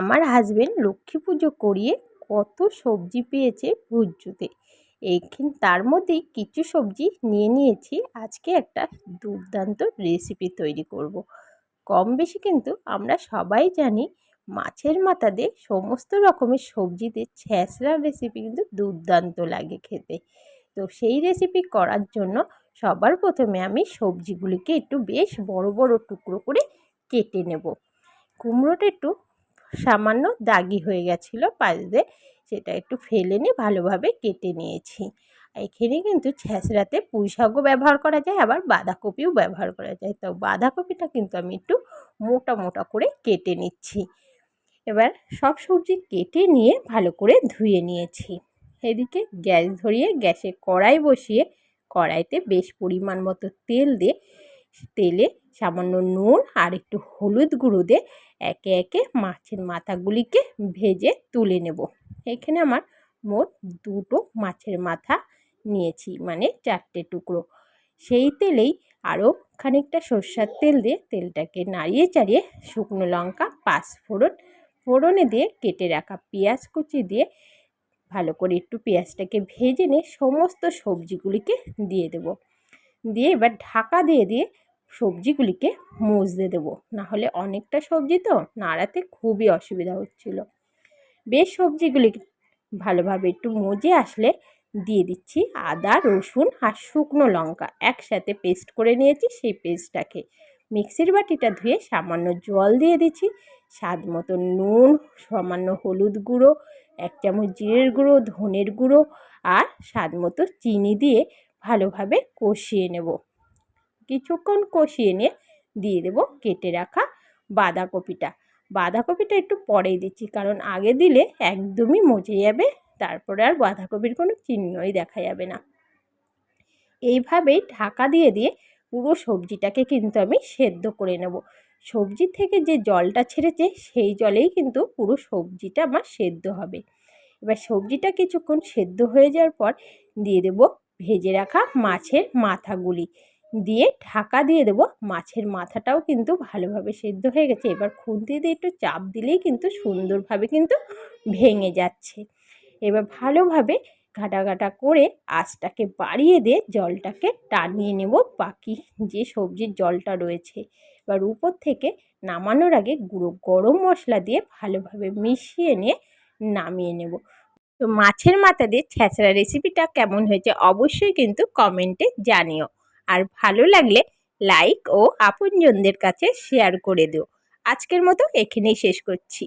আমার হাজবেন্ড লক্ষ্মী পুজো করিয়ে কত সবজি পেয়েছে ভুজ্জুতে। তার মধ্যেই কিছু সবজি নিয়ে নিয়েছি। আজকে একটা দুর্দান্ত রেসিপি তৈরি করব। কম বেশি কিন্তু আমরা সবাই জানি মাছের মাথা দিয়ে সমস্ত রকমের সবজিতে ছ্যাঁচড়া রেসিপি কিন্তু দুর্দান্ত লাগে খেতে। তো সেই রেসিপি করার জন্য সবার প্রথমে আমি সবজিগুলিকে একটু বেশ বড় বড় টুকরো করে কেটে নেব। কুমড়োটা একটু সামান্য দাগি হয়ে গেছিলো পাশ দিয়ে, সেটা একটু ফেলে নিয়ে ভালোভাবে কেটে নিয়েছি। এখানে কিন্তু ছ্যাঁচড়াতে পুঁই শাকও ব্যবহার করা যায়, আবার বাঁধাকপিও ব্যবহার করা যায়। তো বাঁধাকপিটা কিন্তু আমি একটু মোটা মোটা করে কেটে নিচ্ছি। এবার সব সবজি কেটে নিয়ে ভালো করে ধুয়ে নিয়েছি। এদিকে গ্যাস ধরিয়ে গ্যাসে কড়াই বসিয়ে কড়াইতে বেশ পরিমাণ মতো তেল দিয়ে তেলে সামান্য নুন আর একটু হলুদ গুঁড়ো দিয়ে একে একে মাছের মাথাগুলিকে ভেজে তুলে নেব। এখানে আমার মোট 2টো মাছের মাথা নিয়েছি, মানে 4টে টুকরো। সেই তেলেই আরও খানিকটা সর্ষের তেল দিয়ে তেলটাকে নাড়িয়ে চাড়িয়ে শুকনো লঙ্কা, ফোড়নে দিয়ে কেটে রাখা পেঁয়াজ কুচি দিয়ে ভালো করে একটু পেঁয়াজটাকে ভেজে নিয়ে সমস্ত সবজিগুলিকে দিয়ে দেব। দিয়ে এবার ঢাকা দিয়ে দিয়ে সবজিগুলিকে মজতে দেবো, নাহলে অনেকটা সবজি তো নাড়াতে খুবই অসুবিধা হচ্ছিল। বেশ সবজিগুলি ভালোভাবে একটু মজে আসলে দিয়ে দিচ্ছি আদা, রসুন আর শুকনো লঙ্কা একসাথে পেস্ট করে নিয়েছি। সেই পেস্টটাকে মিক্সির বাটিটা ধুয়ে সামান্য জল দিয়ে দিচ্ছি, স্বাদ মতো নুন, সামান্য হলুদ গুঁড়ো, 1 চামচ জিরের গুঁড়ো, ধনের গুঁড়ো আর স্বাদ মতো চিনি দিয়ে ভালোভাবে কষিয়ে নেব। কিছুক্ষণ কষিয়ে নিয়ে দিয়ে দেব কেটে রাখা বাঁধাকপিটা একটু পরেই দিচ্ছি, কারণ আগে দিলে একদমই মজে যাবে, তারপরে আর বাঁধাকপির কোনো চিহ্নই দেখা যাবে না। এইভাবেই ঢাকা দিয়ে দিয়ে পুরো সবজিটাকে কিন্তু আমি সেদ্ধ করে নেব। সবজি থেকে যে জলটা ছেড়েছে সেই জলেই কিন্তু পুরো সবজিটা আমার সেদ্ধ হবে। এবার সবজিটা কিছুক্ষণ সেদ্ধ হয়ে যাওয়ার পর দিয়ে দেব ভেজে রাখা মাছের মাথাগুলি, দিয়ে ঢাকা দিয়ে দেব। মাছের মাথাটাও কিন্তু ভালোভাবে সেদ্ধ হয়ে গেছে। এবার খুন্তি দিয়ে একটু চাপ দিলেই কিন্তু সুন্দরভাবে কিন্তু ভেঙে যাচ্ছে। এবার ভালোভাবে ঘাটা ঘাটা করে আঁচটাকে বাড়িয়ে দিয়ে জলটাকে টানিয়ে নেব, বাকি যে সবজির জলটা রয়েছে। এবার উপর থেকে নামানোর আগে গুঁড়ো গরম মশলা দিয়ে ভালোভাবে মিশিয়ে নিয়ে নামিয়ে নেব। তো মাছের মাথা দিয়ে ছ্যাঁচড়া রেসিপিটা কেমন হয়েছে অবশ্যই কিন্তু কমেন্টে জানিও। আর ভালো লাগলে লাইক ও আপনজনদের কাছে শেয়ার করে দিও। আজকের মতো এখানেই শেষ করছি।